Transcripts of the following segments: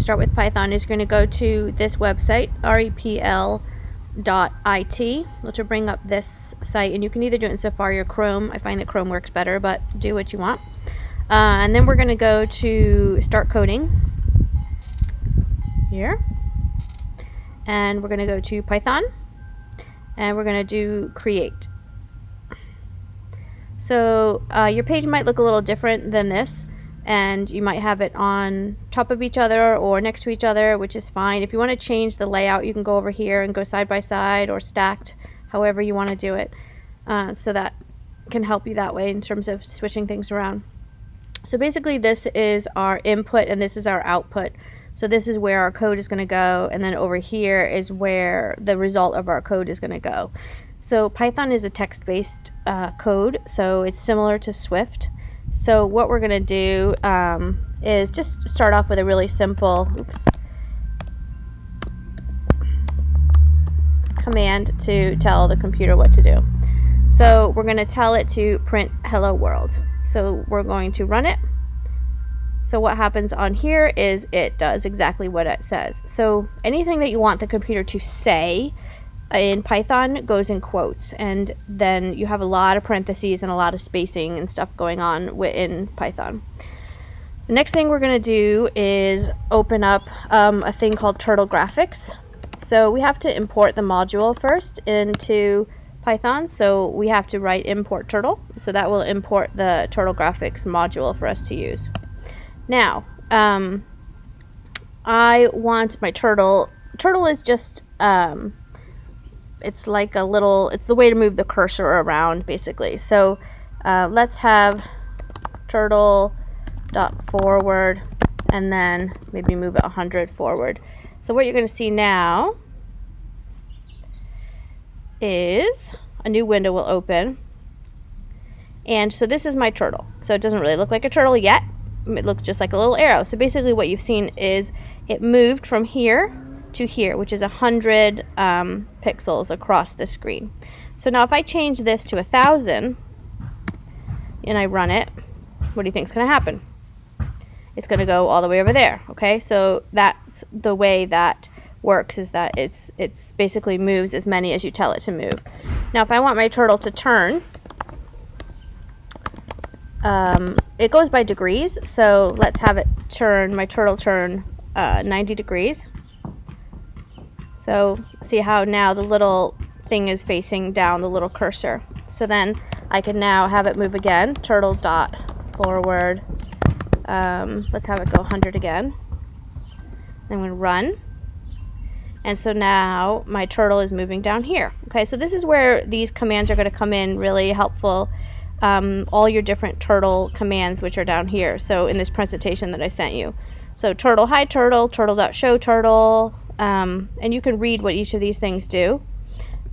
start with Python is going to go to this website, repl.it, which will bring up this site, and you can either do it in Safari or Chrome. I find that Chrome works better, but do what you want. And then we're going to go to Start Coding here, and we're going to go to Python, and we're going to do Create. So your page might look a little different than this, and you might have it on top of each other or next to each other, which is fine. If you want to change the layout, you can go over here and go side by side or stacked, however you want to do it. So that can help you that way in terms of switching things around. So basically this is our input and this is our output. So this is where our code is going to go, and then over here is where the result of our code is going to go. So Python is a text-based code, so it's similar to Swift. So what we're going to do is just start off with a really simple command to tell the computer what to do. So we're going to tell it to print hello world. So we're going to run it. So what happens on here is it does exactly what it says. So anything that you want the computer to say in Python goes in quotes, and then you have a lot of parentheses and a lot of spacing and stuff going on in Python. The next thing we're going to do is open up a thing called Turtle Graphics. So we have to import the module first into Python, so we have to write import turtle. So that will import the Turtle Graphics module for us to use. Now, I want my turtle. Turtle is just it's like a little, it's the way to move the cursor around basically. So let's have turtle dot forward and then maybe move it 100 forward. So what you're going to see now is a new window will open, and so this is my turtle. So it doesn't really look like a turtle yet. It looks just like a little arrow. So basically what you've seen is it moved from here to here, which is 100 pixels across the screen. So now if I change this to 1,000 and I run it, what do you think is going to happen? It's going to go all the way over there. Okay, so that's the way that works, is that it's basically moves as many as you tell it to move. Now if I want my turtle to turn, it goes by degrees, so let's have it turn, my turtle turn 90 degrees. So see how now the little thing is facing down, the little cursor. So then I can now have it move again, turtle dot forward. Let's have it go 100 again. I'm going to run. And so now my turtle is moving down here. Okay, so this is where these commands are going to come in really helpful. All your different turtle commands, which are down here. So in this presentation that I sent you. So turtle, hi turtle, turtle.show turtle. And you can read what each of these things do,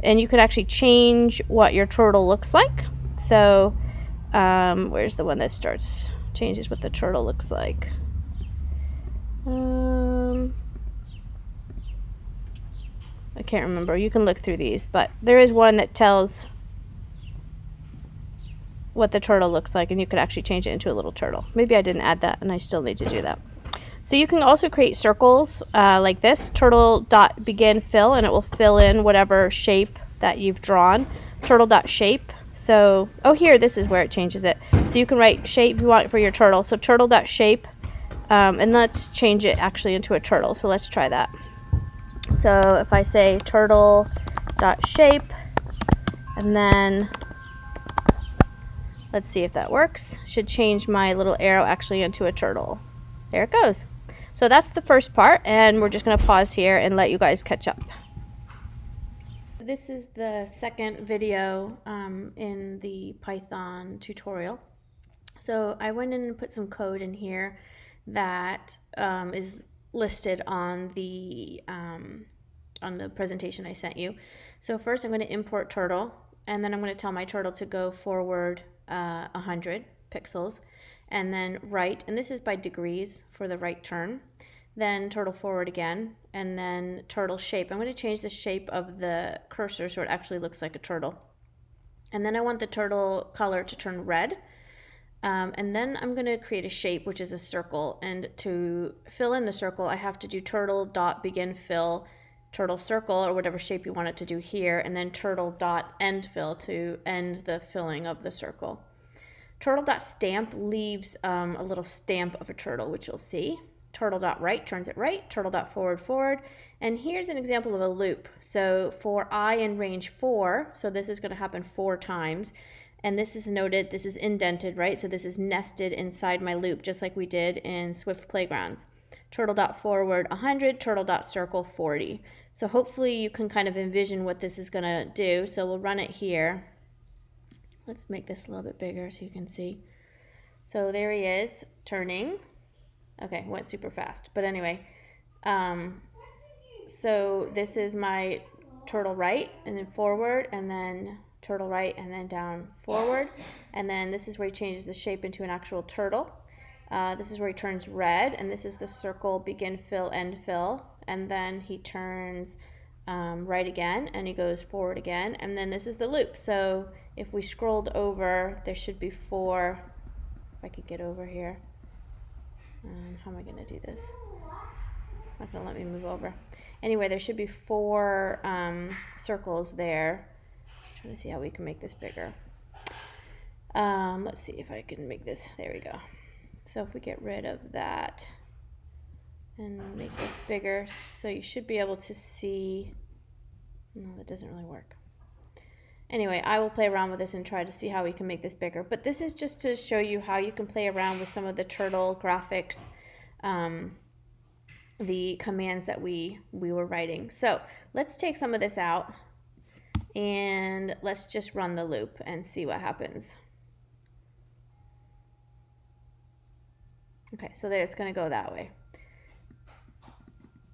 and you can actually change what your turtle looks like. So where's the one that starts changes what the turtle looks like? I can't remember. You can look through these, but there is one that tells what the turtle looks like, and you could actually change it into a little turtle. Maybe I didn't add that and I still need to do that. So you can also create circles like this, turtle.begin fill, and it will fill in whatever shape that you've drawn. Turtle.shape. So, oh here, this is where it changes it. So you can write shape you want for your turtle. So turtle.shape, and let's change it actually into a turtle. So let's try that. So if I say turtle.shape, and then let's see if that works. Should change my little arrow actually into a turtle. There it goes. So that's the first part, and we're just going to pause here and let you guys catch up. This is the second video in the Python tutorial. So I went in and put some code in here that is listed on the presentation I sent you. So first I'm going to import turtle, and then I'm going to tell my turtle to go forward 100 pixels, and then right, and this is by degrees for the right turn, then turtle forward again, and then turtle shape. I'm going to change the shape of the cursor so it actually looks like a turtle. And then I want the turtle color to turn red. And then I'm going to create a shape, which is a circle. And to fill in the circle, I have to do turtle dot begin fill turtle circle, or whatever shape you want it to do here, and then turtle dot end fill to end the filling of the circle. Turtle dot stamp leaves a little stamp of a turtle, which you'll see. Turtle dot right turns it right, turtle dot forward forward. And here's an example of a loop. So for I in range 4, so this is going to happen 4 times. And this is noted, this is indented, right? So this is nested inside my loop, just like we did in Swift Playgrounds. Turtle dot forward 100, turtle dot circle 40. So hopefully you can kind of envision what this is going to do. So we'll run it here. Let's make this a little bit bigger so you can see. So there he is, turning. Okay, went super fast. But anyway, so this is my turtle right, and then forward, and then turtle right, and then down forward. And then this is where he changes the shape into an actual turtle. This is where he turns red, and this is the circle begin fill, end fill. And then he turns right again, and he goes forward again. And then this is the loop. So if we scrolled over, there should be 4. If I could get over here. How am I going to do this? Not going to let me move over. Anyway, there should be 4 circles there. I'm trying to see how we can make this bigger. Let's see if I can make this. There we go. So if we get rid of that and make this bigger, so you should be able to see. No, that doesn't really work. Anyway, I will play around with this and try to see how we can make this bigger. But this is just to show you how you can play around with some of the turtle graphics, the commands that we were writing. So let's take some of this out and let's just run the loop and see what happens. Okay, so there, it's going to go that way.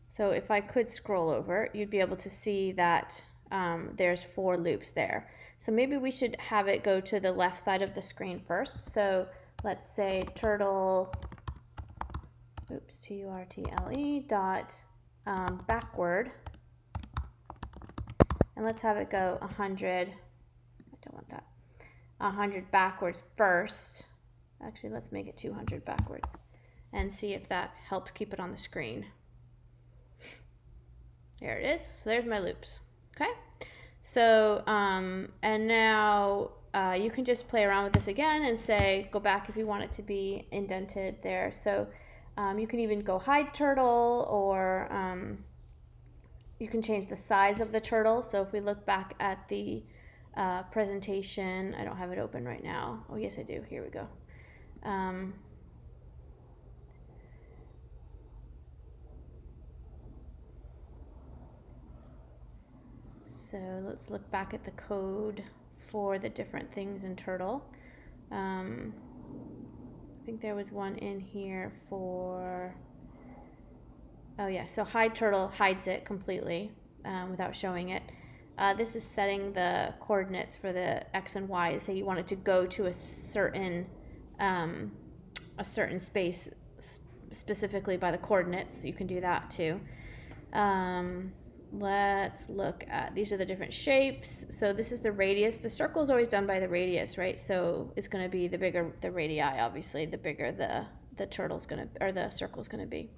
So if I could scroll over, you'd be able to see that there's 4 loops there. So maybe we should have it go to the left side of the screen first. So let's say turtle, oops, turtle dot backward. And let's have it go 100, I don't want that, 100 backwards first. Actually, let's make it 200 backwards and see if that helps keep it on the screen. There it is. So there's my loops. Okay. So, and now you can just play around with this again and say, go back if you want it to be indented there. So you can even go hide turtle, or you can change the size of the turtle. So if we look back at the presentation, I don't have it open right now. Oh, yes, I do. Here we go. So let's look back at the code for the different things in Turtle. I think there was one in here for, oh yeah, so hide turtle hides it completely without showing it. This is setting the coordinates for the X and Y. Say you want it to go to a certain space specifically by the coordinates. You can do that too. Let's look at, these are the different shapes. So this is the radius. The circle is always done by the radius, right? So it's going to be the bigger the radii, obviously, the bigger the turtle's going to, or the circle's going to be.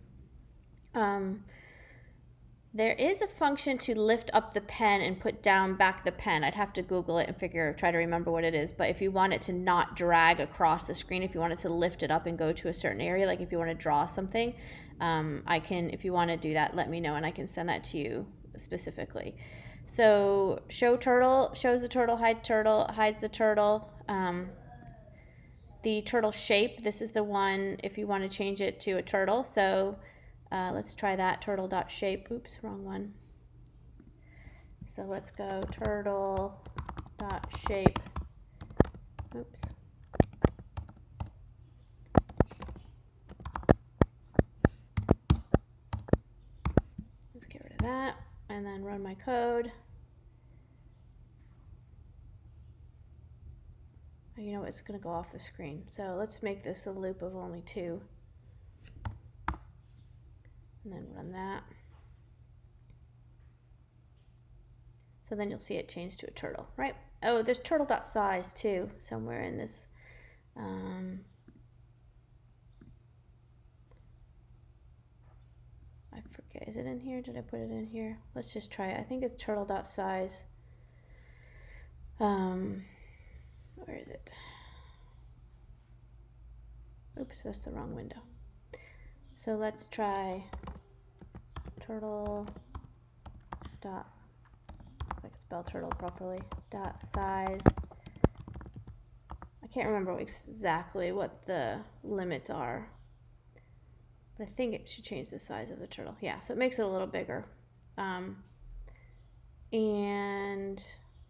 There is a function to lift up the pen and put down back the pen. I'd have to Google it and try to remember what it is. But if you want it to not drag across the screen, if you want it to lift it up and go to a certain area, like if you want to draw something, I can, if you want to do that, let me know and I can send that to you specifically. So show turtle shows the turtle, hides the turtle. The turtle shape, this is the one if you want to change it to a turtle. So let's try that, turtle.shape. Oops, wrong one. So let's go turtle.shape. Oops. Let's get rid of that and then run my code. You know it's going to go off the screen. So let's make this a loop of only 2. And then run that. So then you'll see it change to a turtle, right? Oh, there's turtle.size too, somewhere in this I forget, is it in here? Did I put it in here? Let's just try it. I think it's turtle.size. Where is it? Oops, that's the wrong window. So let's try turtle dot, if I can spell turtle properly, dot size. I can't remember exactly what the limits are, but I think it should change the size of the turtle. Yeah, so it makes it a little bigger. And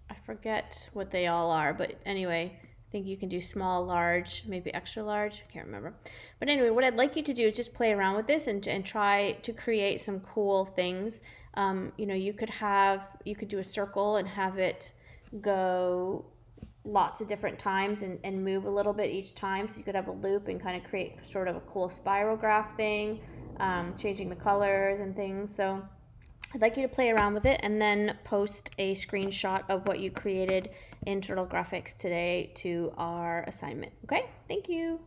I forget what they all are, but anyway, I think you can do small, large, maybe extra large. I can't remember. But anyway, what I'd like you to do is just play around with this and try to create some cool things. You know, you could do a circle and have it go lots of different times and move a little bit each time. So you could have a loop and kind of create sort of a cool spiral graph thing, changing the colors and things. So I'd like you to play around with it and then post a screenshot of what you created in Turtle Graphics today to our assignment. Okay, thank you.